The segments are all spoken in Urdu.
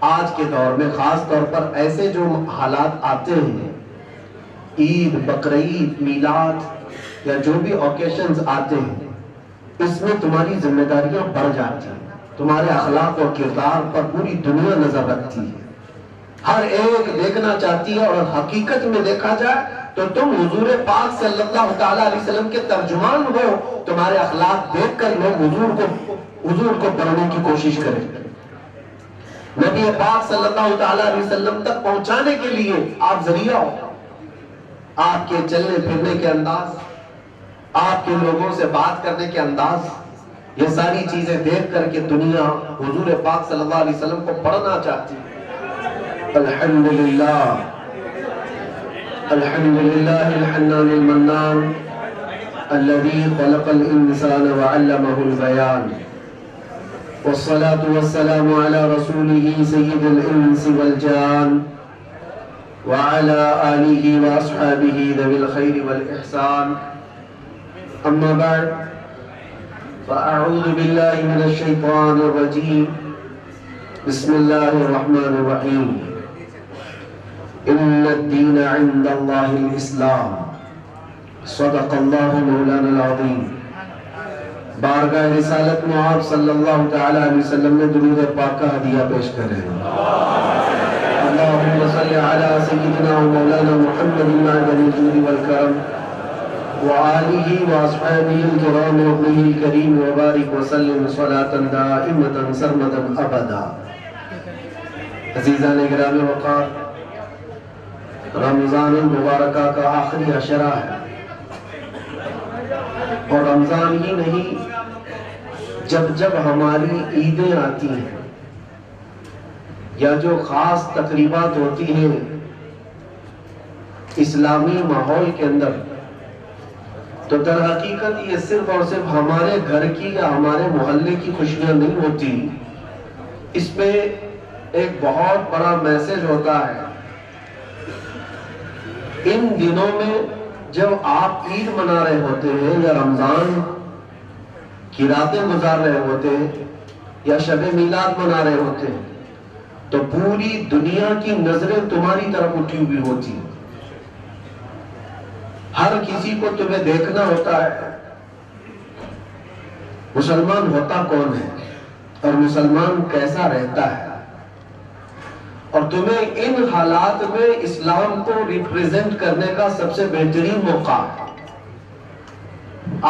آج کے دور میں خاص طور پر ایسے جو حالات آتے ہیں، عید، بقرعید، میلاد یا جو بھی اوکیشنز آتے ہیں، اس میں تمہاری ذمہ داریاں بڑھ جاتی ہیں، تمہارے اخلاق و کردار پر پوری دنیا نظر رکھتی ہے، ہر ایک دیکھنا چاہتی ہے، اور حقیقت میں دیکھا جائے تو تم حضور پاک صلی اللہ تعالیٰ علیہ وسلم کے ترجمان ہو، تمہارے اخلاق دیکھ کر لوگ حضور کو پڑھنے کی کوشش کریں، نبی پاک صلی اللہ تعالیٰ علیہ وسلم تک پہنچانے کے لیے آپ ذریعہ ہو، آپ کے چلنے پھرنے کے انداز، آپ کے لوگوں سے بات کرنے کے انداز، یہ ساری چیزیں دیکھ کر کے دنیا حضور پاک صلی اللہ علیہ وسلم کو پڑھنا چاہتی ہے۔ الحمدللہ الحمدللہ الحنان المنان الذي خلق الانسان وعلمه البيان والصلاة والسلام على رسوله سيد الانس والجان وعلى آله واصحابه ذوي الخير والاحسان، اما بعد فاعوذ بالله من الشيطان الرجيم، بسم الله الرحمن الرحيم، ان الدين عند الله الاسلام، صدق اللہ مولانا العظیم۔ بارگاہ رسالت میں آپ صلی اللہ تعالیٰ علیہ وسلم نے درود پاک کا ہدیہ پیش کریں۔ اللہم صلی علی سیدنا و مولانا محمد معدن الجود والکرم وآلہ واصحابہ الکرام وابنہ الکریم وبارک وسلم صلاة دائمة سرمدا ابدا۔ عزیزان گرامی وقار، رمضان المبارکہ کا آخری عشرہ ہے، اور رمضان ہی نہیں، جب ہماری عیدیں آتی ہیں یا جو خاص تقریبات ہوتی ہیں اسلامی ماحول کے اندر، تو در حقیقت یہ صرف اور صرف ہمارے گھر کی یا ہمارے محلے کی خوشیاں نہیں ہوتی، اس میں ایک بہت بڑا میسج ہوتا ہے۔ ان دنوں میں جب آپ عید منا رہے ہوتے ہیں یا رمضان کی راتیں گزار رہے ہوتے ہیں یا شب میلاد منا رہے ہوتے ہیں، تو پوری دنیا کی نظریں تمہاری طرف اٹھی ہوئی ہوتی ہیں، ہر کسی کو تمہیں دیکھنا ہوتا ہے مسلمان ہوتا کون ہے اور مسلمان کیسا رہتا ہے، اور تمہیں ان حالات میں اسلام کو ریپریزنٹ کرنے کا سب سے بہترین موقع ہے۔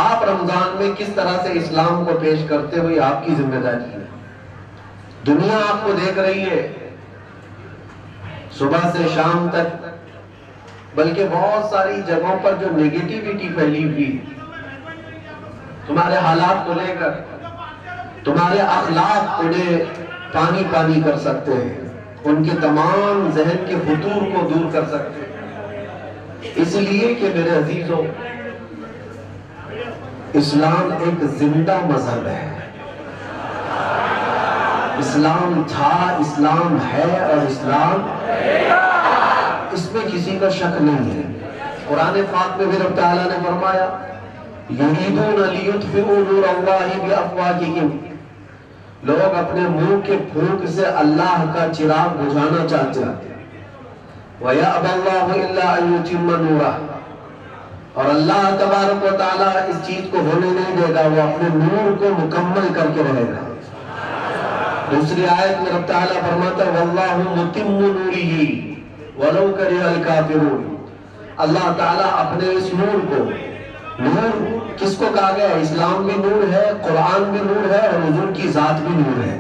آپ رمضان میں کس طرح سے اسلام کو پیش کرتے ہوئے آپ کی ذمہ داری ہے۔ دنیا آپ کو دیکھ رہی ہے صبح سے شام تک، بلکہ بہت ساری جگہوں پر جو نیگیٹیوٹی پھیلی ہوئی تمہارے حالات کو لے کر، تمہارے اخلاق انہیں پانی پانی کر سکتے ہیں، ان کے تمام ذہن کے فطور کو دور کر سکتے ہیں۔ اس لیے کہ میرے عزیزوں، اسلام ایک زندہ مذہب ہے، اسلام تھا، اسلام ہے، اور اسلام اس میں کسی کا شک نہیں ہے۔ قرآن پاک میں بھی رب تعالیٰ نے فرمایا یریدون لیطفئوا نور اللہ بافواہہم، لوگ اپنے منہ کے پھونک سے اللہ کا چراغ بجھانا چاہتے ہیں، وَيَأْبَى اللَّهُ إِلَّا أَن يُتِمَّ نُورَهُ، اور اللہ تبارک و تعالیٰ اس چیز کو ہونے نہیں دے گا، وہ اپنے نور کو مکمل کر کے رہے گا۔ دوسری آیت میں رب تعالیٰ فرماتا ہے وَاللَّهُ مُتِمُّ نُورِهِ وَلَوْ كَرِهَ الْكَافِرُونَ، اللہ تعالیٰ اپنے اس نور کو، نور کس کو کہا گیا؟ اسلام بھی نور ہے، قرآن بھی نور ہے، اور حضور کی ذات بھی نور ہے،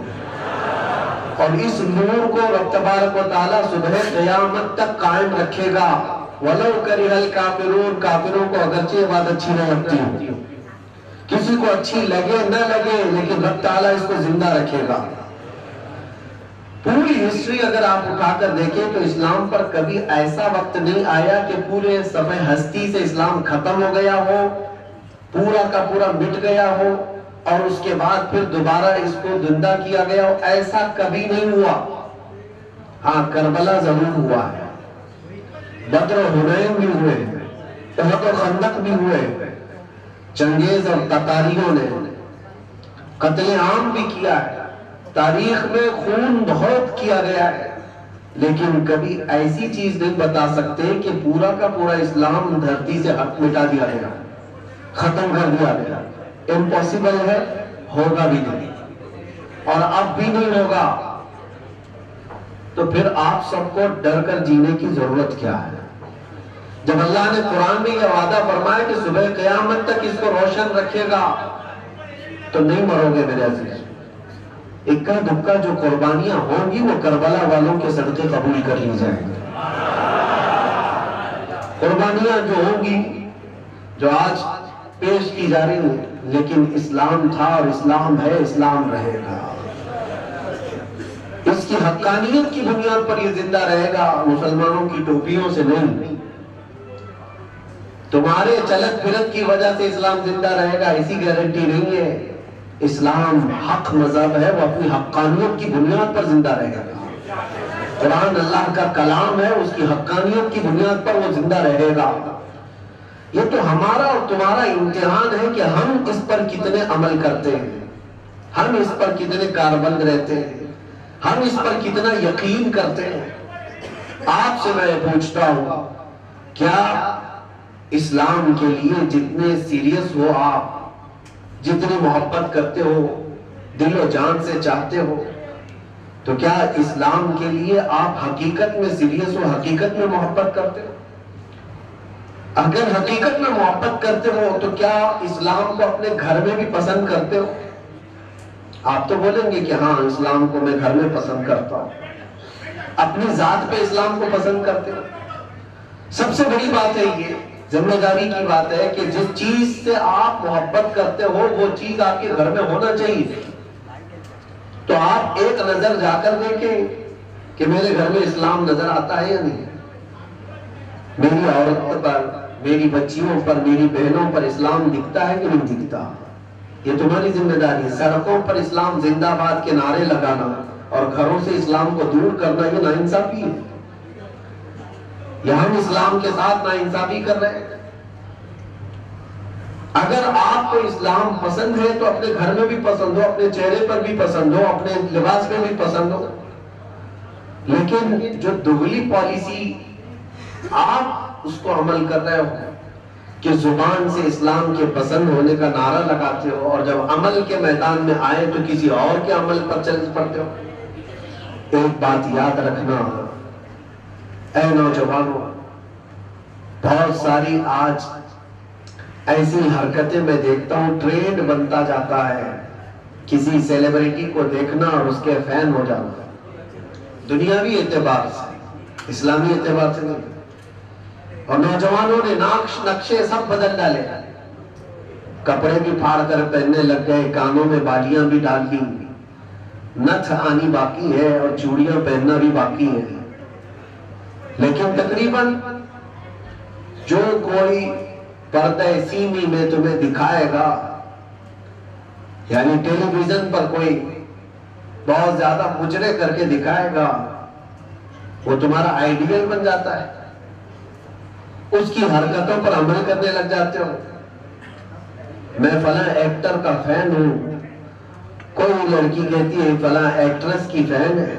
اور اس نور کو رب تبارک و تعالیٰ صبح قیامت تک قائم رکھے گا۔ وَلَوْ كَرِهَ الْكَافِرُونَ، کافروں کو اگرچہ یہ بات اچھی نہ لگتی، کسی کو اچھی لگے نہ لگے، لیکن رب تعالیٰ اس کو زندہ رکھے گا۔ پوری ہسٹری اگر آپ اٹھا کر دیکھیں تو اسلام پر کبھی ایسا وقت نہیں آیا کہ پورے صفحہ ہستی سے اسلام ختم ہو گیا ہو، پورا کا پورا مٹ گیا ہو، اور اس کے بعد پھر دوبارہ اس کو زندہ کیا گیا ہو، ایسا کبھی نہیں ہوا۔ ہاں، کربلا ضرور ہوا ہے، بدر و حنین بھی ہوئے، احد و خندق بھی ہوئے، چنگیز اور تتاریوں نے قتل عام بھی کیا ہے، تاریخ میں خون بہت کیا گیا ہے، لیکن کبھی ایسی چیز نہیں بتا سکتے کہ پورا کا پورا اسلام دھرتی سے مٹا دیا گیا، ختم کر دیا گیا۔ امپاسبل ہے، ہوگا بھی نہیں، اور اب بھی نہیں ہوگا۔ تو پھر آپ سب کو ڈر کر جینے کی ضرورت کیا ہے؟ جب اللہ نے قرآن میں یہ وعدہ فرمایا کہ صبح قیامت تک اس کو روشن رکھے گا تو نہیں مرو گے میرے عزیز۔ اکا دکا جو قربانیاں ہوں گی وہ کربلا والوں کے صدقے قبول کر لی جائیں گے۔ قربانیاں جو ہوں گی، جو آج پیش کی جا رہی ہیں، لیکن اسلام تھا اور اسلام ہے، اسلام رہے گا۔ اس کی حقانیت کی بنیاد پر یہ زندہ رہے گا، مسلمانوں کی ٹوپیوں سے نہیں۔ تمہارے چلت پھرت کی وجہ سے اسلام زندہ رہے گا ایسی گارنٹی نہیں ہے۔ اسلام حق مذہب ہے، وہ اپنی حقانیت کی بنیاد پر زندہ رہے گا۔ قرآن اللہ کا کلام ہے، اس کی حقانیت کی بنیاد پر وہ زندہ رہے گا۔ یہ تو ہمارا اور تمہارا امتحان ہے کہ ہم اس پر کتنے عمل کرتے ہیں، ہم اس پر کتنے کاربند رہتے ہیں، ہم اس پر کتنا یقین کرتے ہیں۔ آپ سے میں پوچھتا ہوں، کیا اسلام کے لیے جتنے سیریس ہو آپ، جتنی محبت کرتے ہو، دل و جان سے چاہتے ہو، تو کیا اسلام کے لیے آپ حقیقت میں سیریس ہو، حقیقت میں محبت کرتے ہو؟ اگر حقیقت میں محبت کرتے ہو تو کیا اسلام کو اپنے گھر میں بھی پسند کرتے ہو؟ آپ تو بولیں گے کہ ہاں اسلام کو میں گھر میں پسند کرتا ہوں۔ اپنی ذات پہ اسلام کو پسند کرتے ہو؟ سب سے بڑی بات ہے، یہ ذمہ داری کی بات ہے کہ جس چیز سے آپ محبت کرتے ہو وہ چیز آپ کے گھر میں ہونا چاہیے۔ تو آپ ایک نظر جا کر دیکھیں کہ میرے گھر میں اسلام نظر آتا ہے یا نہیں، میری عورت پر، میری بچیوں پر، میری بہنوں پر اسلام دکھتا ہے کہ نہیں دکھتا۔ یہ تمہاری ذمہ داری ہے۔ سڑکوں پر اسلام زندہ باد کے نعرے لگانا اور گھروں سے اسلام کو دور کرنا یہ ناانصافی ہے۔ یہ ہم اسلام کے ساتھ ناانصافی کر رہے ہیں۔ اگر آپ کو اسلام پسند ہے تو اپنے گھر میں بھی پسند ہو، اپنے چہرے پر بھی پسند ہو، اپنے لباس میں بھی پسند ہو۔ لیکن جو دگلی پالیسی آپ اس کو عمل کر رہے ہو کہ زبان سے اسلام کے پسند ہونے کا نعرہ لگاتے ہو اور جب عمل کے میدان میں آئے تو کسی اور کے عمل پر چل پڑتے ہو۔ ایک بات یاد رکھنا اے نوجوانوں، بہت ساری آج ایسی حرکتیں میں دیکھتا ہوں، ٹرینڈ بنتا جاتا ہے کسی سیلیبریٹی کو دیکھنا اور اس کے فین ہو جانا، دنیاوی اعتبار سے، اسلامی اعتبار سے نہیں۔ اور نوجوانوں نے نقشے سب بدل ڈالے، کپڑے بھی پھاڑ کر پہننے لگ گئے، کانوں میں بالیاں بھی ڈال دی، نتھ آنی باقی ہے اور چوڑیاں پہننا بھی باقی ہے۔ لیکن تقریباً جو کوئی پردہ سیمی میں تمہیں دکھائے گا، یعنی ٹیلی ویژن پر کوئی بہت زیادہ مجرے کر کے دکھائے گا، وہ تمہارا آئیڈیل بن جاتا ہے، اس کی حرکتوں پر عمل کرنے لگ جاتے ہو۔ میں فلاں ایکٹر کا فین ہوں، کوئی لڑکی کہتی ہے فلاں ایکٹریس کی فین ہے،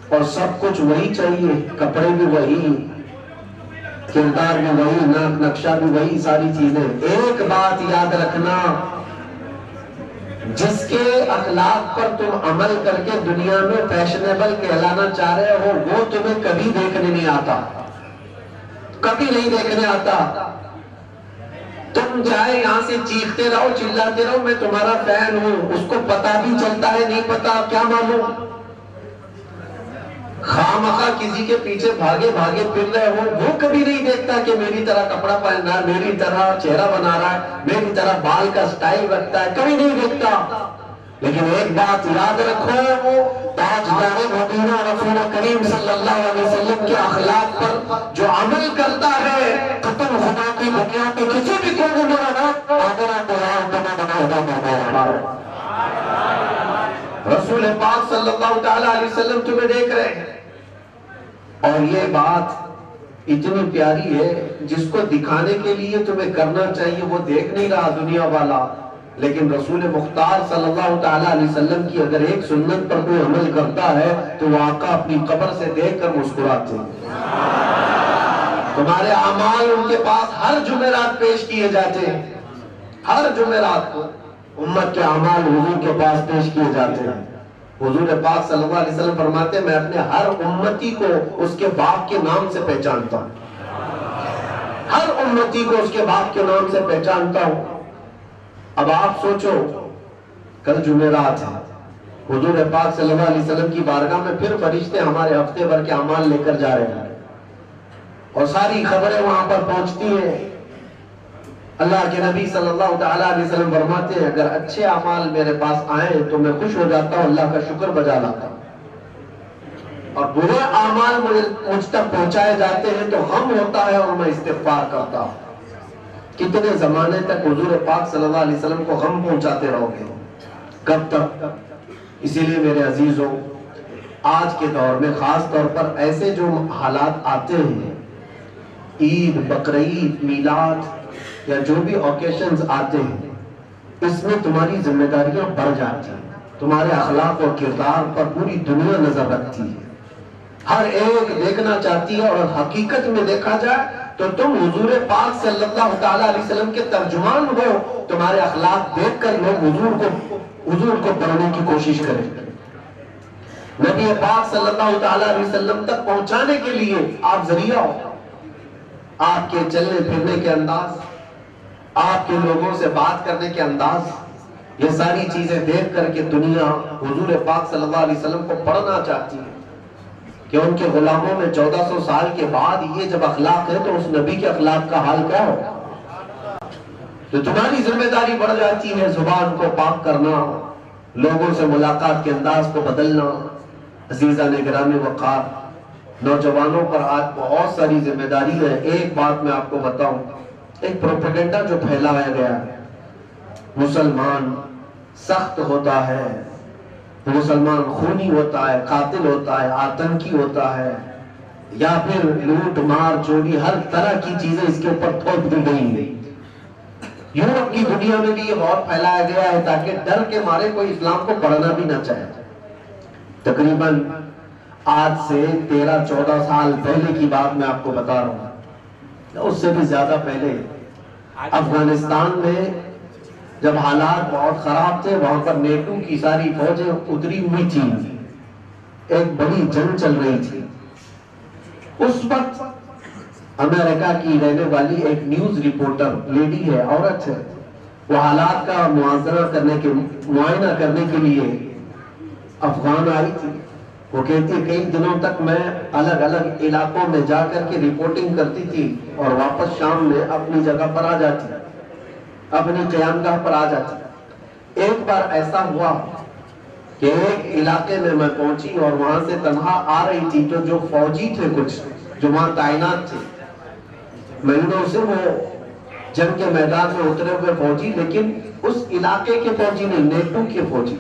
اور سب کچھ وہی چاہیے، کپڑے بھی وہی، کردار بھی وہی، نقشہ بھی وہی، ساری چیزیں۔ ایک بات یاد رکھنا، جس کے اخلاق پر تم عمل کر کے دنیا میں فیشنیبل کہلانا چاہ رہے ہو وہ تمہیں کبھی دیکھنے نہیں آتا، کبھی نہیں دیکھنے آتا۔ تم چاہے یہاں سے چیختے رہو، چلاتے رہو میں تمہارا فین ہوں، اس کو پتا بھی چلتا ہے نہیں پتا کیا معلوم، خامخواہ کسی کے پیچھے بھاگے بھاگے پھر رہے ہو، وہ کبھی نہیں دیکھتا کہ میری طرح کپڑا پہن رہا ہے، میری طرح چہرہ بنا رہا ہے، میری طرح بال کا سٹائل رکھتا ہے، کبھی نہیں دیکھتا۔ لیکن ایک بات یاد رکھو، تاجدار مدینہ رسول کریم صلی اللہ علیہ وسلم کے اخلاق پر جو عمل کرتا ہے، قسم خدا کی دنیا کے کسی بھی کونے میں رہنا، رسول پاک صلی اللہ تعالیٰ علیہ وسلم تمہیں دیکھ رہے ہیں۔ اور یہ بات اتنی پیاری ہے، جس کو دکھانے کے لیے تمہیں کرنا چاہیے وہ دیکھ نہیں رہا دنیا والا، لیکن رسول مختار صلی اللہ تعالیٰ علیہ وسلم کی اگر ایک سنت پر کوئی عمل کرتا ہے تو وہ آقا اپنی قبر سے دیکھ کر مسکراتے ہیں۔ تمہارے اعمال ان کے پاس ہر جمعرات پیش کیے جاتے ہیں، ہر جمعرات کو امت کے اعمال حضور کے پاس پیش کیے جاتے ہیں۔ حضور پاک صلی اللہ علیہ وسلم فرماتے ہیں میں اپنے ہر امتی کو اس کے باپ کے نام سے پہچانتا ہوں، ہر امتی کو اس کے باپ کے نام سے پہچانتا ہوں۔ اب آپ سوچو کل جمعرات ہے، حضور پاک صلی اللہ علیہ وسلم کی بارگاہ میں پھر فرشتے ہمارے ہفتے بھر کے اعمال لے کر جا رہے ہیں اور ساری خبریں وہاں پر پہنچتی ہیں۔ اللہ کے نبی صلی اللہ تعالیٰ علیہ وسلم فرماتے ہیں اگر اچھے اعمال میرے پاس آئیں تو میں خوش ہو جاتا ہوں، اللہ کا شکر بجا لاتا ہوں، اور برے اعمال مجھ تک پہنچائے جاتے ہیں تو غم ہوتا ہے اور میں استغفار کرتا ہوں۔ کتنے زمانے تک حضور پاک صلی اللہ علیہ وسلم کو غم پہنچاتے رہو گے؟ کب تک؟ اسی لیے میرے عزیزوں، آج کے دور میں خاص طور پر ایسے جو حالات آتے ہیں، عید، بقرعید، میلاد یا جو بھی اوکیشنز آتے ہیں، اس میں تمہاری ذمہ داریاں بڑھ جاتی ہیں، تمہارے اخلاق اور کردار پر پوری دنیا نظر رکھتی ہے، ہر ایک دیکھنا چاہتی ہے، اور حقیقت میں دیکھا جائے تو تم حضور پاک صلی اللہ تعالیٰ علیہ وسلم کے ترجمان ہو، تمہارے اخلاق دیکھ کر لوگ حضور کو پڑھنے کی کوشش کریں۔ نبی پاک صلی اللہ تعالیٰ علیہ وسلم تک پہنچانے کے لیے آپ ذریعہ ہو، آپ کے چلنے پھرنے کے انداز، آپ کے لوگوں سے بات کرنے کے انداز، یہ ساری چیزیں دیکھ کر کے دنیا حضور پاک صلی اللہ علیہ وسلم کو پڑھنا چاہتی ہے کہ ان کے غلاموں میں 1400 سال کے بعد یہ جب اخلاق ہے تو اس نبی کے اخلاق کا حال کیا ہو؟ تو تمہاری ذمہ داری بڑھ جاتی ہے زبان کو پاک کرنا، لوگوں سے ملاقات کے انداز کو بدلنا۔ عزیزان گرامی وقار، نوجوانوں پر آج بہت ساری ذمہ داری ہے۔ ایک بات میں آپ کو بتاؤں، ایک پروپیگنڈا جو پھیلایا گیا ہے، مسلمان سخت ہوتا ہے، مسلمان خونی ہوتا ہے، قاتل ہوتا ہے، آتنکی ہوتا ہے، یا پھر لوٹ مار چوری، ہر طرح کی چیزیں اس کے اوپر تھوپ دی گئی ہیں۔ یورپ کی دنیا میں بھی یہ بہت پھیلایا گیا ہے تاکہ ڈر کے مارے کوئی اسلام کو پڑھنا بھی نہ چاہے۔ تقریباً آج سے 13-14 سال پہلے کی بات میں آپ کو بتا رہا ہوں، اس سے بھی زیادہ پہلے افغانستان میں جب حالات بہت خراب تھے، وہاں پر نیٹو کی ساری فوجیں اتری ہوئی تھیں، ایک بڑی جنگ چل رہی تھی۔ اس وقت امریکہ کی رہنے والی ایک نیوز رپورٹر لیڈی ہے، عورت ہے، وہ حالات کا معائنہ کرنے کے لیے افغان آئی تھی۔ وہ کہتی ہے کئی دنوں تک میں الگ الگ علاقوں میں جا کر کے رپورٹنگ کرتی تھی اور واپس شام میں اپنی جگہ پر آ جاتی، اپنی قیامگاہ پر آ جاتی۔ ایک بار ایسا ہوا کہ ایک علاقے میں میں پہنچی اور وہاں سے تنہا آ رہی تھی، تو جو فوجی تھے کچھ جو وہاں تعینات تھے، مہینوں سے وہ جنگ کے میدان میں اترے ہوئے فوجی، لیکن اس علاقے کے فوجی نہیں، نیٹو کے فوجی،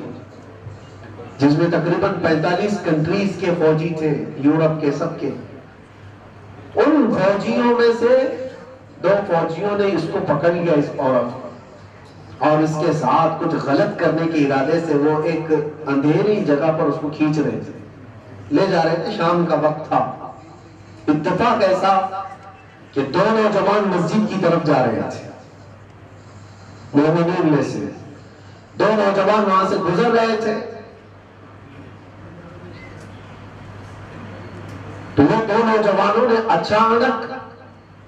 جس میں تقریباً 45 کنٹریز کے فوجی تھے، یورپ کے سب کے۔ ان فوجیوں میں سے 2 فوجیوں نے اس کو پکڑ لیا، اس عورت کو، اور اس کے ساتھ کچھ غلط کرنے کے ارادے سے وہ ایک اندھیری جگہ پر اس کو کھینچ رہے تھے، لے جا رہے تھے۔ شام کا وقت تھا۔ اتفاق ایسا کہ 2 نوجوان مسجد کی طرف جا رہے تھے، مومنین میں سے 2 نوجوان وہاں سے گزر رہے تھے، تو وہ 2 نوجوانوں نے اچانک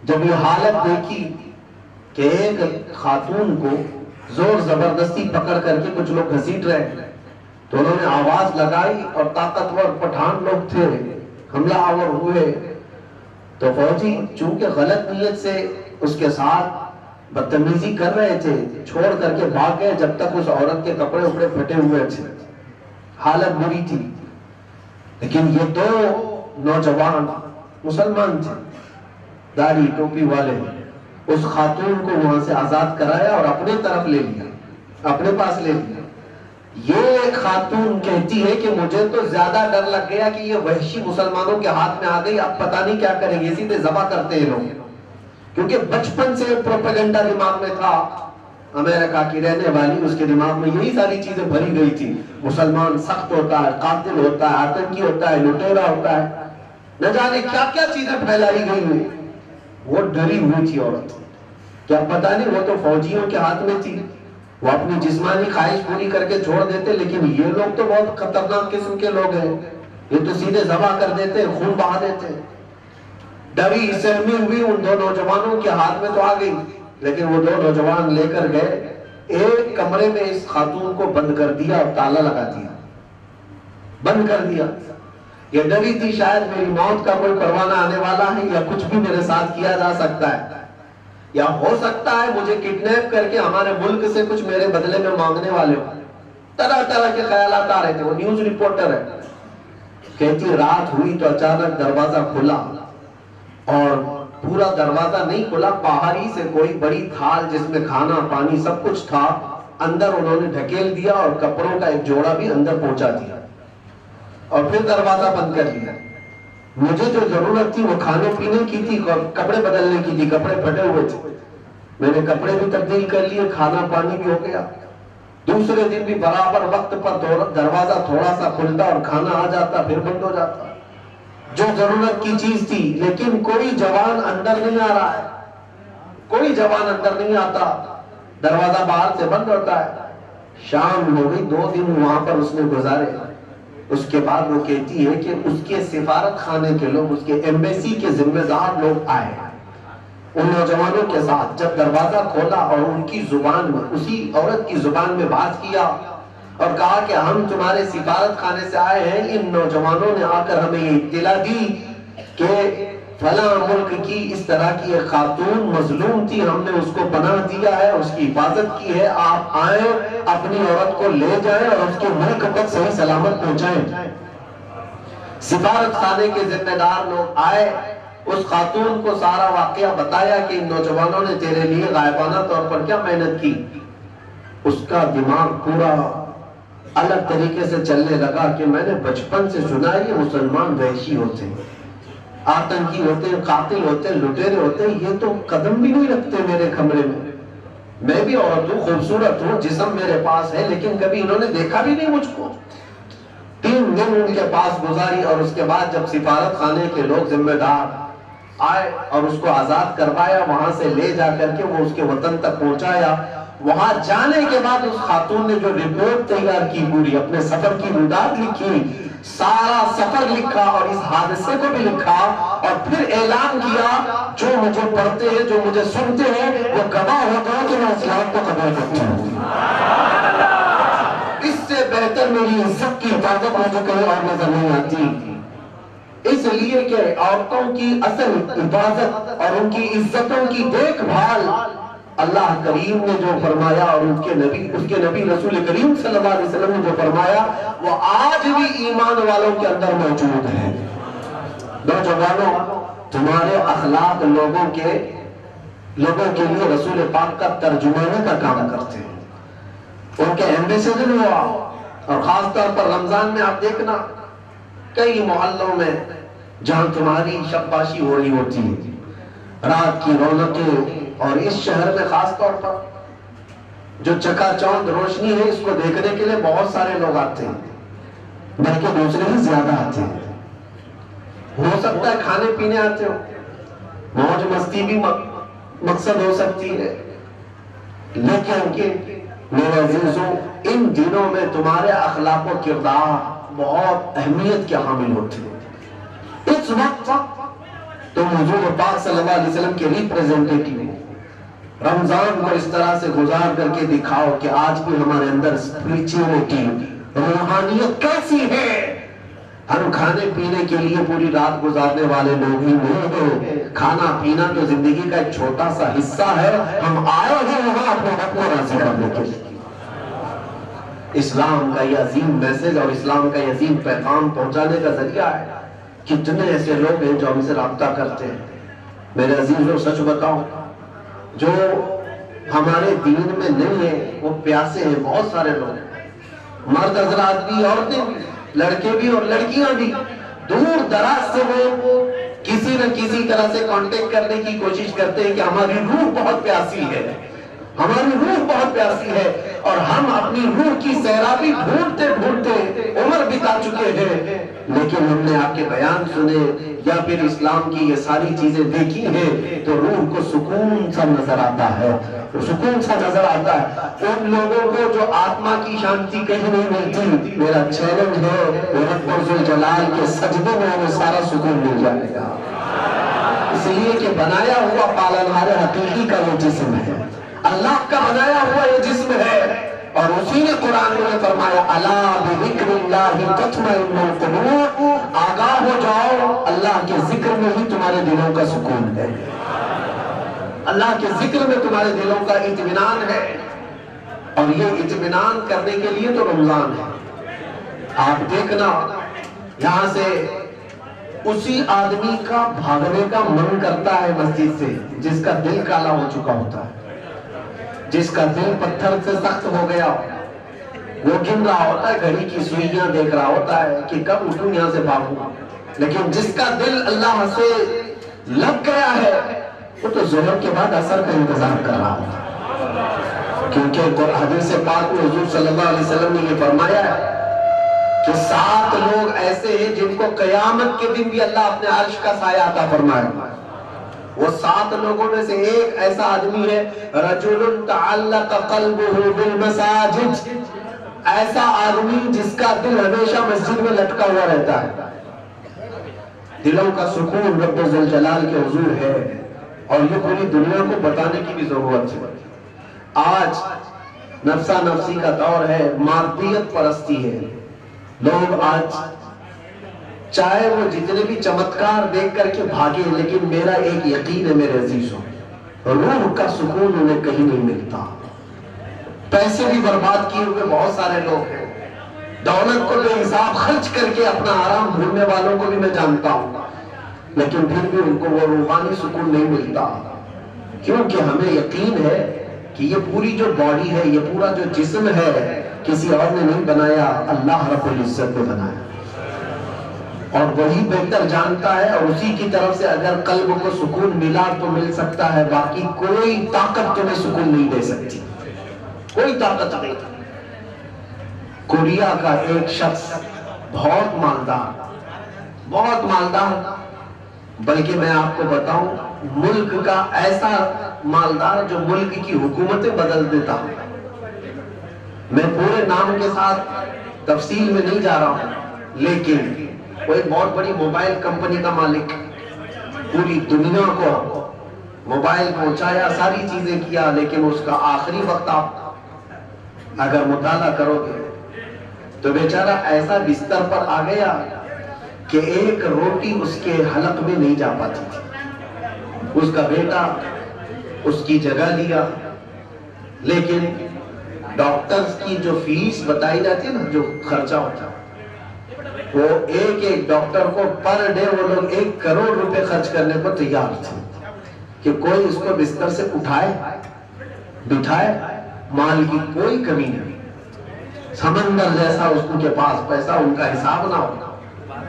جب یہ حالت دیکھی کہ ایک خاتون کو زور زبردستی پکڑ کر کے کچھ لوگ گھسیٹ رہے ہیں، تو انہوں نے آواز لگائی اور طاقتور پٹھان لوگ تھے، حملہ آور ہوئے۔ تو فوجی چونکہ غلط نیت سے اس کے ساتھ بدتمیزی کر رہے تھے، چھوڑ کر کے بھاگ گئے جب تک اس عورت کے کپڑے اپڑے پھٹے ہوئے تھے، حالت بری تھی۔ لیکن یہ 2 نوجوان مسلمان تھے، داڑھی ٹوپی والے، اس خاتون کو وہاں سے آزاد کرایا اور اپنے طرف لے لیا، اپنے پاس لے لیا۔ یہ خاتون کہتی ہے کہ مجھے تو زیادہ ڈر لگ گیا کہ یہ وحشی مسلمانوں کے ہاتھ میں آ گئی، اب پتہ نہیں کیا کریں گے، اسی پہ ذبح کرتے ہیں لوگ، کیونکہ بچپن سے پروپیگنڈا دماغ میں تھا امریکہ کی رہنے والی، اس کے دماغ میں یہی ساری چیزیں بھری گئی تھی، مسلمان سخت ہوتا ہے، قاتل ہوتا ہے، آتنکی ہوتا ہے، لٹیرا ہوتا ہے، نہ جانے کیا کیا چیزیں پھیلائی گئی ہیں۔ وہ ڈری ہوئی تھی عورت، کیا پتا نہیں، وہ تو فوجیوں کے ہاتھ میں تھی، وہ اپنی جسمانی خواہش پوری کر کے چھوڑ دیتے، لیکن یہ لوگ تو بہت خطرناک قسم کے لوگ ہیں، یہ تو سیدھے ذبح کر دیتے، خون بہا دیتے۔ ڈری سہمی ہوئی ان دو نوجوانوں کے ہاتھ میں تو آ گئی، لیکن وہ دو نوجوان لے کر گئے ایک کمرے میں، اس خاتون کو بند کر دیا اور تالا لگا دیا، بند کر دیا۔ یہ ڈری تھی شاید میری موت کا کوئی پروانہ آنے والا ہے، یا کچھ بھی میرے ساتھ کیا جا سکتا ہے، یا ہو سکتا ہے مجھے کڈنیپ کر کے ہمارے ملک سے کچھ میرے بدلے میں مانگنے والے ہو۔ طرح طرح کے خیالات آ رہے تھے۔ وہ نیوز رپورٹر ہے، کہتی رات ہوئی تو اچانک دروازہ کھلا، اور پورا دروازہ نہیں کھلا، باہر ہی سے کوئی بڑی تھال جس میں کھانا پانی سب کچھ تھا، اندر انہوں نے ڈھکیل دیا اور کپڑوں کا ایک جوڑا بھی اندر پہنچا دیا، اور پھر دروازہ بند کر دیا۔ مجھے جو ضرورت تھی وہ کھانے پینے کی تھی، کپڑے بدلنے کی تھی، کپڑے پھٹے ہوئے تھے، میں نے کپڑے بھی تبدیل کر لیے، کھانا پانی بھی ہو گیا۔ دوسرے دن بھی برابر وقت پر دروازہ تھوڑا سا کھلتا اور کھانا آ جاتا، پھر بند ہو جاتا، جو ضرورت کی چیز تھی۔ لیکن کوئی جوان اندر نہیں آ رہا ہے، کوئی جوان اندر نہیں آتا، دروازہ باہر سے بند ہوتا ہے۔ شام ہو گئی، 2 دن وہاں پر اس نے گزارے۔ اس کے بعد وہ کہتی ہے کہ اس کے سفارت خانے کے لوگ، اس کے ایمبیسی کے ذمہ دار لوگ آئے ان نوجوانوں کے ساتھ۔ جب دروازہ کھولا اور ان کی زبان میں، اسی عورت کی زبان میں بات کیا اور کہا کہ ہم تمہارے سفارت خانے سے آئے ہیں، ان نوجوانوں نے آ کر ہمیں یہ اطلاع دی کہ فلاں ملک کی اس طرح کی ایک خاتون مظلوم تھی، ہم نے اس کو پناہ دیا ہے، اس کی حفاظت کی ہے، آپ آئیں، اپنی عورت کو لے جائیں اور اس کے ملک تک صحیح سلامت پہنچائیں۔ سفارت خانے کے ذمہ دار لوگ آئے، اس خاتون کو سارا واقعہ بتایا کہ ان نوجوانوں نے تیرے لیے غائبانہ طور پر کیا محنت کی۔ اس کا دماغ پورا الگ طریقے سے چلنے لگا کہ میں نے بچپن سے سنا یہ مسلمان وحشی ہوتے ہیں، آتنکی ہوتے ہیں، قاتل ہوتے ہیں، لٹیرے ہوتے ہیں، یہ تو قدم بھی نہیں رکھتے میرے کمرے میں۔ میں بھی عورت ہوں، خوبصورت ہوں، جسم میرے پاس ہے، لیکن کبھی انہوں نے دیکھا بھی نہیں مجھ کو۔ 3 دن ان کے پاس گزاری، اور اس کے بعد جب سفارت خانے کے لوگ ذمہ دار آئے اور اس کو آزاد کروایا، وہاں سے لے جا کر کے وہ اس کے وطن تک پہنچایا۔ وہاں جانے کے بعد اس خاتون نے جو رپورٹ تیار کی، پوری اپنے سفر کی روایت لکھی، سارا سفر لکھا اور اس حادثے کو بھی لکھا، اور پھر اعلان کیا جو مجھے پڑھتے ہیں، جو مجھے سنتے ہیں، وہ گواہ ہوتا ہے کہ میں اسلام کو قبول کرتا ہوں۔ اس سے بہتر میری عزت کی حفاظت مجھے کہیں اور نظر نہیں آتی، اس لیے کہ عورتوں کی اصل حفاظت اور ان کی عزتوں کی دیکھ بھال اللہ کریم نے جو فرمایا، اور اس کے نبی رسول کریم صلی اللہ علیہ وسلم نے جو فرمایا، وہ آج بھی ایمان والوں کے اندر موجود ہے۔ نوجوانوں، تمہارے اخلاق لوگوں کے لیے رسول پاک کا ترجمانے کا کام کرتے ہیں، ان کے ایمبیسڈر ہوا۔ اور خاص طور پر رمضان میں آپ دیکھنا، کئی محلوں میں جہاں تمہاری شباشی ہو رہی ہوتی ہے، رات کی رونقیں، اور اس شہر میں خاص طور پر جو چکا چوند روشنی ہے، اس کو دیکھنے کے لیے بہت سارے لوگ آتے ہیں، بلکہ دوسرے ہی زیادہ آتے ہیں۔ ہو سکتا ہے کھانے پینے آتے ہو، موج مستی بھی مقصد ہو سکتی ہے، لیکن میرے عزیزوں، ان دنوں میں تمہارے اخلاق و کردار بہت اہمیت کے حامل ہوتے ہیں۔ اس وقت تم حضور پاک صلی اللہ علیہ وسلم کے ریپریزنٹیٹیو ہو، رمضان کو اس طرح سے گزار کر کے دکھاؤ کہ آج بھی ہمارے اندر اسپریچولیٹی، روحانیت کیسی ہے۔ ہم کھانے پینے کے لیے پوری رات گزارنے والے لوگ ہی نہیں ہیں، کھانا پینا تو زندگی کا ایک چھوٹا سا حصہ ہے، ہم آئے ہیں وہاں اپنے رب کو راضی کرنے کے لیے۔ اسلام کا یہ عظیم میسج اور اسلام کا یہ عظیم پیغام پہنچانے کا ذریعہ ہے۔ کتنے ایسے لوگ ہیں جو ہم سے رابطہ کرتے ہیں۔ میرے عزیزوں، سچ بتاؤں، جو ہمارے دین میں نہیں ہے وہ پیاسے ہیں، بہت سارے لوگ، مرد حضرات بھی، عورتیں بھی، لڑکے بھی اور لڑکیاں بھی، دور دراز سے وہ کسی نہ کسی طرح سے کانٹیکٹ کرنے کی کوشش کرتے ہیں کہ ہماری روح بہت پیاسی ہے، ہماری روح بہت پیاسی ہے اور ہم اپنی روح کی سیرابی ڈھونڈتے ڈھونڈتے عمر بتا چکے ہیں، لیکن ہم نے آپ کے بیان سنے یا پھر اسلام کی یہ ساری چیزیں دیکھی ہیں تو روح کو سکون سا نظر آتا ہے، سکون سا نظر آتا ہے۔ ان لوگوں کو جو آتما کی شانتی کہیں نہیں ملتی، میرا چیلنج ہے رب ذوالجلال کے سجدے میں ہمیں سارا سکون مل جائے گا، اس لیے کہ بنایا ہوا پالنہار حقیقی کا وہ جسم ہے، اللہ کا بنایا ہوا یہ جسم ہے، اور اسی نے قرآن میں فرمایا الا بذکر اللہ تطمئن القلوب، آگاہ ہو جاؤ اللہ کے ذکر میں ہی تمہارے دلوں کا سکون ہے، اللہ کے ذکر میں تمہارے دلوں کا اطمینان ہے، اور یہ اطمینان کرنے کے لیے تو رمضان ہے۔ آپ دیکھنا یہاں سے اسی آدمی کا بھاگنے کا من کرتا ہے مسجد سے جس کا دل کالا ہو چکا ہوتا ہے، جس کا دل پتھر سے سخت ہو گیا، وہ گن رہا ہوتا ہے، گھڑی کی سوئیاں دیکھ رہا ہوتا ہے کہ کب اٹھوں یہاں سے بھاگوں، لیکن جس کا دل اللہ سے لگ گیا ہے وہ تو ظہر کے بعد عصر کا انتظار کر رہا ہوتا ہے، کیونکہ حدیث پاک میں حضور صلی اللہ علیہ وسلم نے یہ فرمایا ہے کہ 7 لوگ ایسے ہیں جن کو قیامت کے دن بھی اللہ اپنے عرش کا سایہ عطا فرمائے گا۔ وہ 7 لوگوں میں سے ایک ایسا آدمی ہے رجل تعلق قلبه بالمساجد، ایسا آدمی جس کا دل ہمیشہ مسجد میں لٹکا ہوا رہتا ہے۔ دلوں کا سکون رب ذوالجلال کے حضور ہے، اور یہ پوری دنیا کو بتانے کی بھی ضرورت ہے۔ آج نفسا نفسی کا دور ہے، مادیت پرستی ہے، لوگ آج چاہے وہ جتنے بھی چمتکار دیکھ کر کے بھاگے، لیکن میرا ایک یقین ہے میرے عزیزوں، روح کا سکون انہیں کہیں نہیں ملتا۔ پیسے بھی برباد کیے ہوئے بہت سارے لوگ ہیں، دولت کو بے حساب خرچ کر کے اپنا آرام بھولنے والوں کو بھی میں جانتا ہوں، لیکن پھر بھی ان کو وہ روحانی سکون نہیں ملتا، کیونکہ ہمیں یقین ہے کہ یہ پوری جو باڈی ہے، یہ پورا جو جسم ہے، کسی اور نے نہیں بنایا، اللہ رب العزت نے بنایا، اور وہی بہتر جانتا ہے، اور اسی کی طرف سے اگر قلب کو سکون ملا تو مل سکتا ہے، باقی کوئی طاقت تمہیں سکون نہیں دے سکتی، کوئی طاقت نہیں۔ کوریا کا ایک شخص بہت مالدار، بلکہ میں آپ کو بتاؤں ملک کا ایسا مالدار جو ملک کی حکومتیں بدل دیتا ہوں، میں پورے نام کے ساتھ تفصیل میں نہیں جا رہا ہوں، لیکن وہ ایک بہت بڑی موبائل کمپنی کا مالک، پوری دنیا کو موبائل پہنچایا، ساری چیزیں کیا، لیکن اس کا آخری وقت آپ اگر مطالعہ کرو گے تو بیچارہ ایسا بستر پر آ گیا کہ ایک روٹی اس کے حلق میں نہیں جا پاتی تھی۔ اس کا بیٹا اس کی جگہ لیا، لیکن ڈاکٹرز کی جو فیس بتائی جاتی ہے نا، جو خرچہ ہوتا ہے، وہ ایک ڈاکٹر کو پر ڈے وہ لوگ 1 کروڑ روپے خرچ کرنے کو تیار تھے کہ کوئی اس کو بستر سے اٹھائے بٹھائے، مال کی کوئی کمی نہیں، سمندر جیسا اس کے پاس پیسہ، ان کا حساب نہ ہونا،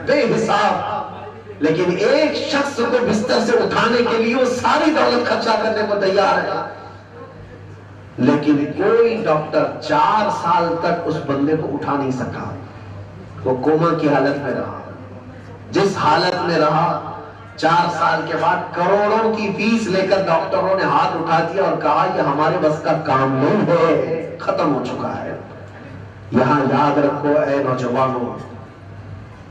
بے حساب، لیکن ایک شخص کو بستر سے اٹھانے کے لیے وہ ساری دولت خرچہ کرنے کو تیار ہے، لیکن کوئی ڈاکٹر 4 سال تک اس بندے کو اٹھا نہیں سکا، وہ کوما کی حالت میں رہا، جس حالت میں رہا 4 سال کے بعد کروڑوں کی فیس لے کر ڈاکٹروں نے ہاتھ اٹھا دیا اور کہا یہ ہمارے بس کا کام نہیں ہے، ختم ہو چکا ہے۔ یہاں یاد رکھو اے نوجوانوں،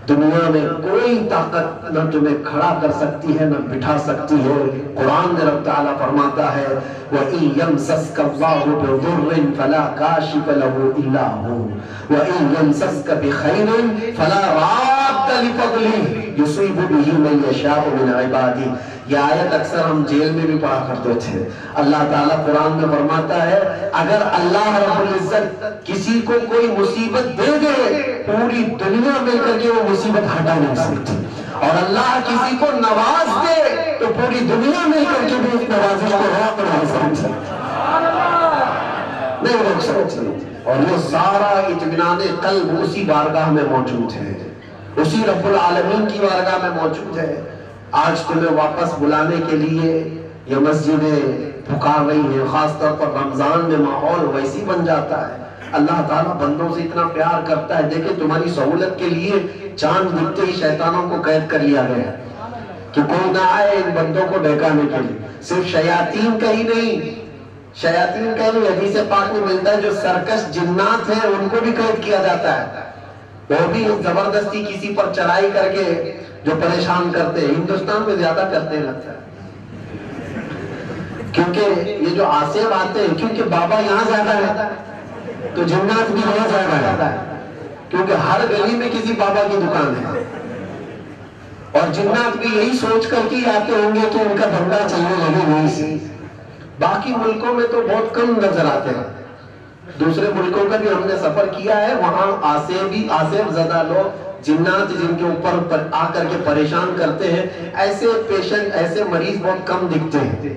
دنیا میں کوئی طاقت نہ تمہیں کھڑا کر سکتی ہے نہ بٹھا سکتی ہے۔ قرآن میں رب تعالیٰ فرماتا ہے وَإِن يَمْسَسْكَ اللَّهُ بِضُرٍّ فَلَا كَاشِفَ لَهُ إِلَّا هُوَ وَإِن يَمْسَسْكَ بِخَيْرٍ فَلَا رَادَّ لِفَضْلِهِ يُصِيبُ بِهِ مَن يَشَاءُ مِنْ عِبَادِهِ۔ یہ آیت اکثر ہم جیل میں بھی پڑھا کرتے تھے۔ اللہ تعالیٰ قرآن میں فرماتا ہے اگر اللہ رب العزت کسی کو کوئی مصیبت دے دے، پوری دنیا مل کر کے وہ مصیبت ہٹا نہیں سکتی، اور اللہ کسی کو نواز دے تو پوری دنیا مل کر کے بھی اس نوازش کو روک نہیں سکتی، نہیں روک سکتی، اور یہ سارا اطمینان قلب اسی بارگاہ میں موجود ہے، اسی رب العالمین کی بارگاہ میں موجود ہے۔ آج تمہیں واپس بلانے کے لیے یہ مسجدیں پکار رہی ہیں، خاص طور پر رمضان میں ماحول ویسی بن جاتا ہے۔ اللہ تعالیٰ بندوں سے اتنا پیار کرتا ہے، دیکھیں تمہاری سہولت کے لیے چاند دکھتے ہی شیطانوں کو قید کر لیا گیا کہ کوئی نہ آئے ان بندوں کو بہکانے کے لیے۔ صرف شیاطین کا ہی نہیں، شیاطین کا نہیں، حدیث پاک میں ملتا ہے جو سرکش جنات ہیں ان کو بھی قید کیا جاتا ہے، وہ بھی زبردستی کسی پر چڑھائی کر کے جو پریشان کرتے ہیں۔ ہندوستان میں زیادہ کرتے لگتا ہے، کیونکہ یہ جو عاصم آتے ہیں، کیونکہ بابا یہاں زیادہ ہے تو جنات بھی وہاں زیادہ ہے، کیونکہ ہر گلی میں کسی بابا کی دکان ہے، اور جنات بھی یہی سوچ کر کے آتے ہوں گے کہ ان کا دھندا چلنے لگے وہیں سے۔ باقی ملکوں میں تو بہت کم نظر آتے ہیں، دوسرے ملکوں کا بھی ہم نے سفر کیا ہے، وہاں عاصم زدہ لوگ، جنات جن کے اوپر آ کر کے پریشان کرتے ہیں، ایسے پیشنٹ، ایسے مریض بہت کم دکھتے ہیں۔